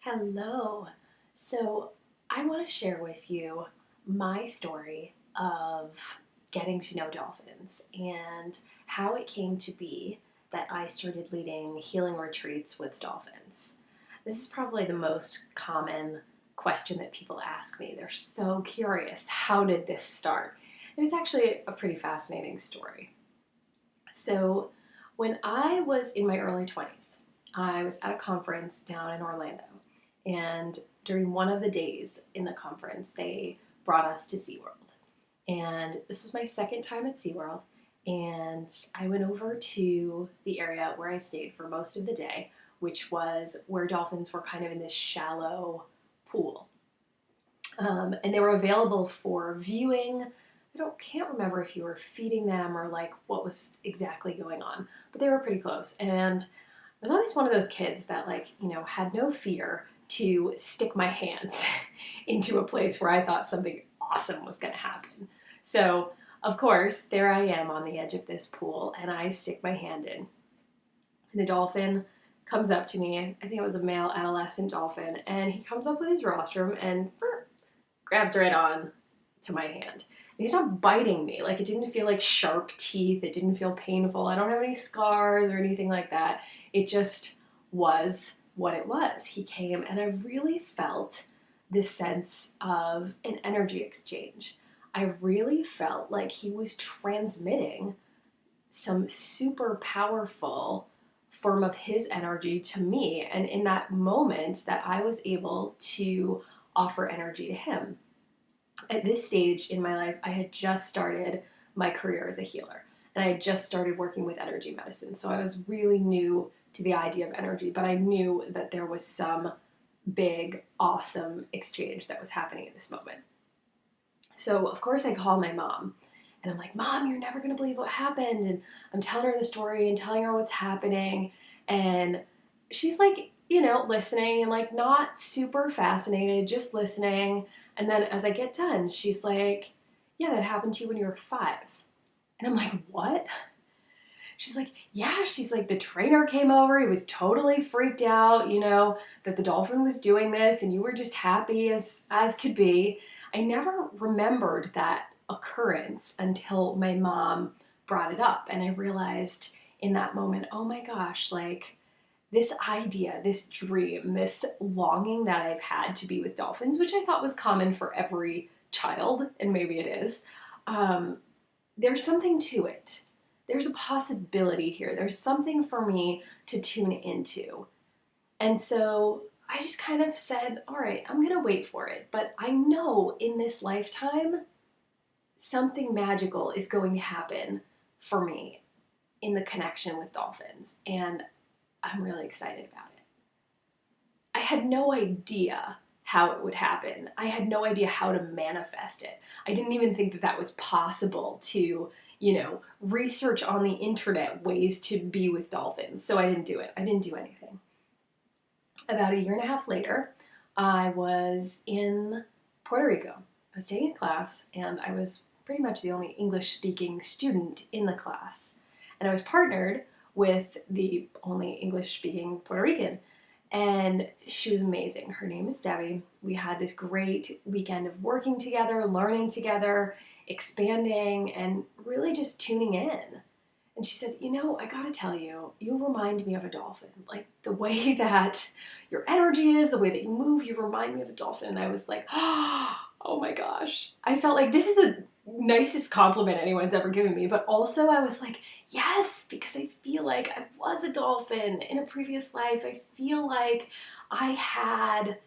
Hello. So, I want to share with you my story of getting to know dolphins and how it came to be that I started leading healing retreats with dolphins. This is probably the most common question that people ask me. They're so curious. How did this start? And it's actually a pretty fascinating story. So, when I was in my early 20s, I was at a conference down in Orlando. And during one of the days in the conference, they brought us to SeaWorld. And this was my second time at SeaWorld. And I went over to the area where I stayed for most of the day, which was where dolphins were kind of in this shallow pool. And they were available for viewing. Can't remember if you were feeding them or like what was exactly going on, but they were pretty close. And I was always one of those kids that had no fear to stick my hands into a place where I thought something awesome was going to happen. So, of course, there I am on the edge of this pool, and I stick my hand in. And the dolphin comes up to me. I think it was a male adolescent dolphin, and he comes up with his rostrum and grabs right on to my hand. And he's not biting me. Like, it didn't feel like sharp teeth. It didn't feel painful. I don't have any scars or anything like that. It just was what it was. He came, and I really felt this sense of an energy exchange. I really felt like he was transmitting some super powerful form of his energy to me. And in that moment that I was able to offer energy to him. At this stage in my life, I had just started my career as a healer, and I had just started working with energy medicine. So I was really new to the idea of energy, but I knew that there was some big, awesome exchange that was happening at this moment. So, of course, I call my mom, and I'm like, Mom, you're never going to believe what happened. And I'm telling her the story and telling her what's happening. And she's like, listening and like not super fascinated, just listening. And then as I get done, she's like, yeah, that happened to you when you were 5. And I'm like, what? She's like, yeah, she's like, the trainer came over. He was totally freaked out, that the dolphin was doing this and you were just happy as could be. I never remembered that occurrence until my mom brought it up. And I realized in that moment, oh my gosh, like this idea, this dream, this longing that I've had to be with dolphins, which I thought was common for every child, and maybe it is, there's something to it. There's a possibility here. There's something for me to tune into. And so I just kind of said, all right, I'm going to wait for it. But I know in this lifetime, something magical is going to happen for me in the connection with dolphins. And I'm really excited about it. I had no idea how it would happen. I had no idea how to manifest it. I didn't even think that that was possible to research on the internet ways to be with dolphins. So I didn't do it. I didn't do anything. About a year and a half later, I was in Puerto Rico. I was taking a class, and I was pretty much the only English-speaking student in the class. And I was partnered with the only English-speaking Puerto Rican. And she was amazing. Her name is Debbie. We had this great weekend of working together, learning together, expanding, and really just tuning in. And she said, I gotta tell you, you remind me of a dolphin. Like the way that your energy is, the way that you move, you remind me of a dolphin. And I was like, oh my gosh. I felt like this is the nicest compliment anyone's ever given me. But also I was like, yes, because I feel like I was a dolphin in a previous life. I feel like I had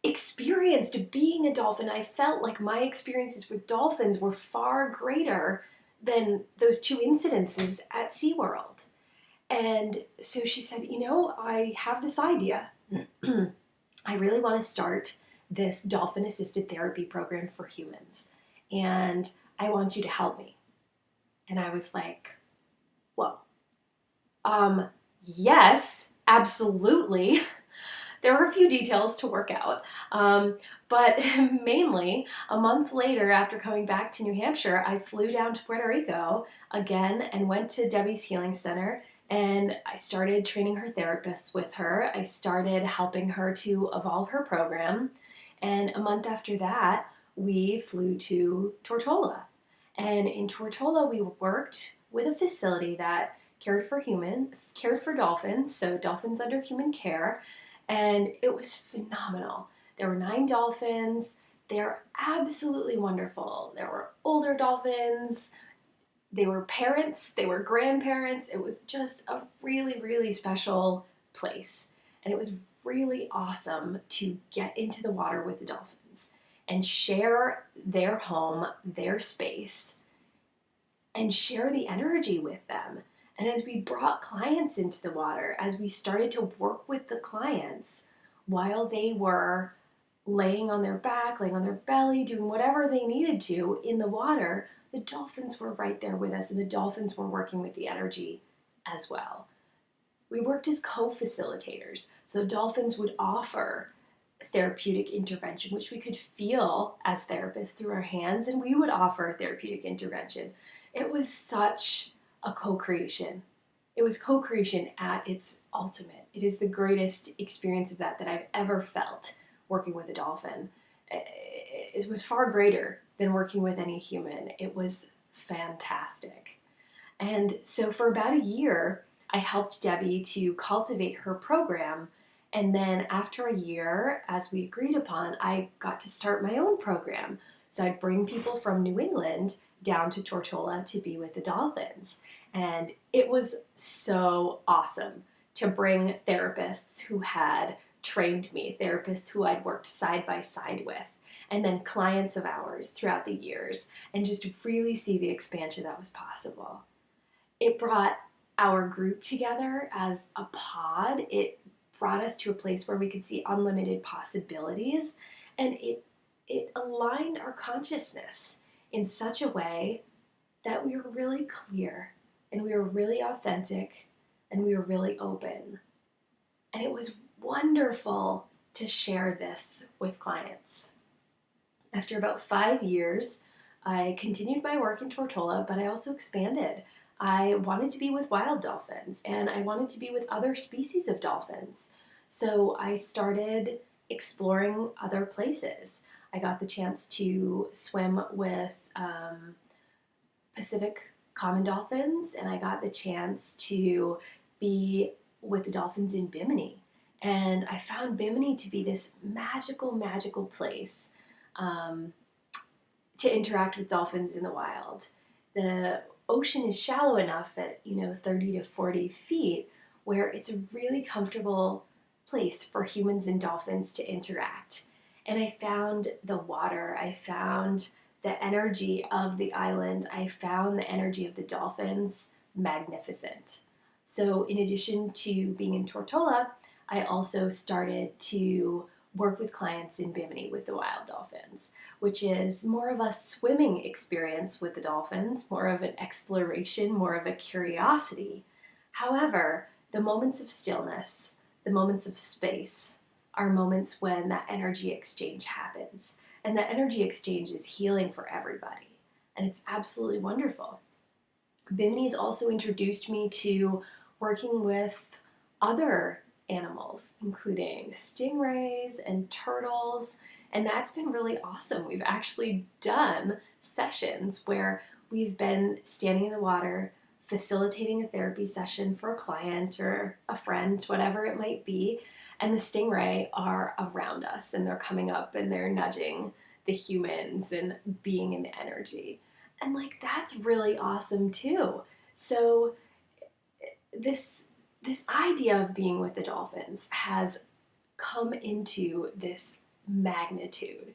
experienced being a dolphin. I felt like my experiences with dolphins were far greater than those 2 incidences at SeaWorld. And so she said, I have this idea. I really want to start this dolphin-assisted therapy program for humans. And I want you to help me. And I was like, whoa. Yes, absolutely. There were a few details to work out, but mainly a month later after coming back to New Hampshire, I flew down to Puerto Rico again and went to Debbie's Healing Center, And I started training her therapists with her. I started helping her to evolve her program. And a month after that, we flew to Tortola. And in Tortola, we worked with a facility that cared for dolphins, so dolphins under human care, and it was phenomenal. There were 9 dolphins. They're absolutely wonderful. There were older dolphins, they were parents, they were grandparents. It was just a really, really special place. And it was really awesome to get into the water with the dolphins and share their home, their space, and share the energy with them. And as we brought clients into the water, as we started to work with the clients while they were laying on their back, laying on their belly, doing whatever they needed to in the water, the dolphins were right there with us, and the dolphins were working with the energy as well. We worked as co-facilitators, so dolphins would offer therapeutic intervention, which we could feel as therapists through our hands, and we would offer therapeutic intervention. It was such a co-creation. It was co-creation at its ultimate. It is the greatest experience of that I've ever felt working with a dolphin. It was far greater than working with any human. It was fantastic. And so for about a year, I helped Debbie to cultivate her program. And then after a year, as we agreed upon, I got to start my own program. So I'd bring people from New England down to Tortola to be with the dolphins. And it was so awesome to bring therapists who had trained me, therapists who I'd worked side by side with, and then clients of ours throughout the years, and just really see the expansion that was possible. It brought our group together as a pod. It brought us to a place where we could see unlimited possibilities, and it aligned our consciousness in such a way that we were really clear, and we were really authentic, and we were really open. And it was wonderful to share this with clients. After about 5 years, I continued my work in Tortola, but I also expanded. I wanted to be with wild dolphins, and I wanted to be with other species of dolphins. So I started exploring other places. I got the chance to swim with Pacific common dolphins, and I got the chance to be with the dolphins in Bimini. And I found Bimini to be this magical, magical place to interact with dolphins in the wild. The ocean is shallow enough at 30 to 40 feet where it's a really comfortable place for humans and dolphins to interact. And I found the water, I found the energy of the island, I found the energy of the dolphins magnificent. So in addition to being in Tortola, I also started to work with clients in Bimini with the wild dolphins, which is more of a swimming experience with the dolphins, more of an exploration, more of a curiosity. However, the moments of stillness, the moments of space, are moments when that energy exchange happens. And that energy exchange is healing for everybody. And it's absolutely wonderful. Bimini's also introduced me to working with other animals, including stingrays and turtles, and that's been really awesome. We've actually done sessions where we've been standing in the water, facilitating a therapy session for a client or a friend, whatever it might be, and the stingray are around us, and they're coming up and they're nudging the humans and being in the energy. And that's really awesome too. So this idea of being with the dolphins has come into this magnitude.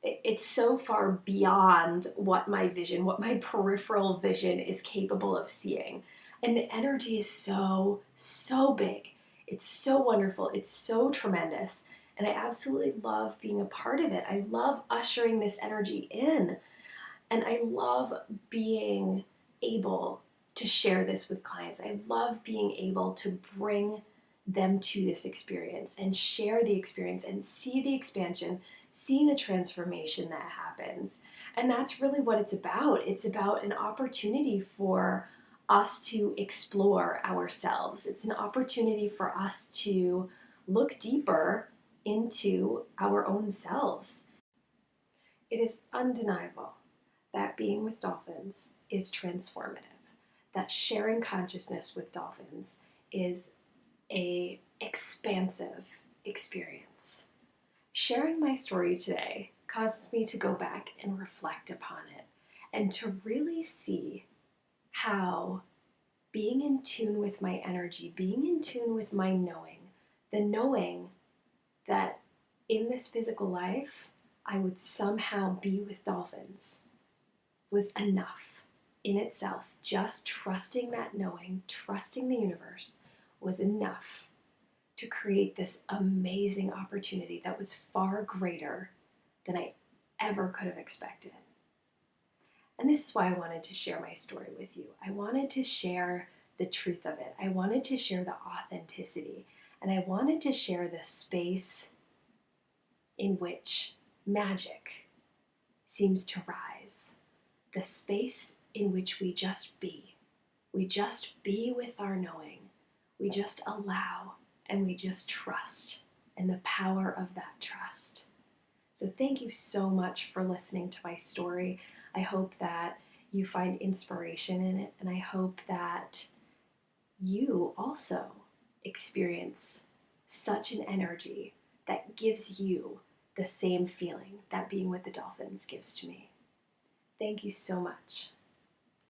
It's so far beyond what my vision, what my peripheral vision is capable of seeing. And the energy is so, so big. It's so wonderful. It's so tremendous. And I absolutely love being a part of it. I love ushering this energy in. And I love being able to share this with clients. I love being able to bring them to this experience and share the experience and see the expansion, see the transformation that happens. And that's really what it's about. It's about an opportunity for us to explore ourselves. It's an opportunity for us to look deeper into our own selves. It is undeniable that being with dolphins is transformative, that sharing consciousness with dolphins is a expansive experience. Sharing my story today causes me to go back and reflect upon it and to really see how being in tune with my energy, being in tune with my knowing, the knowing that in this physical life I would somehow be with dolphins was enough in itself. Just trusting that knowing, trusting the universe was enough to create this amazing opportunity that was far greater than I ever could have expected. And this is why I wanted to share my story with you. I wanted to share the truth of it. I wanted to share the authenticity. And I wanted to share the space in which magic seems to rise. The space in which we just be. We just be with our knowing. We just allow and we just trust, and the power of that trust. So thank you so much for listening to my story. I hope that you find inspiration in it, and I hope that you also experience such an energy that gives you the same feeling that being with the dolphins gives to me. Thank you so much.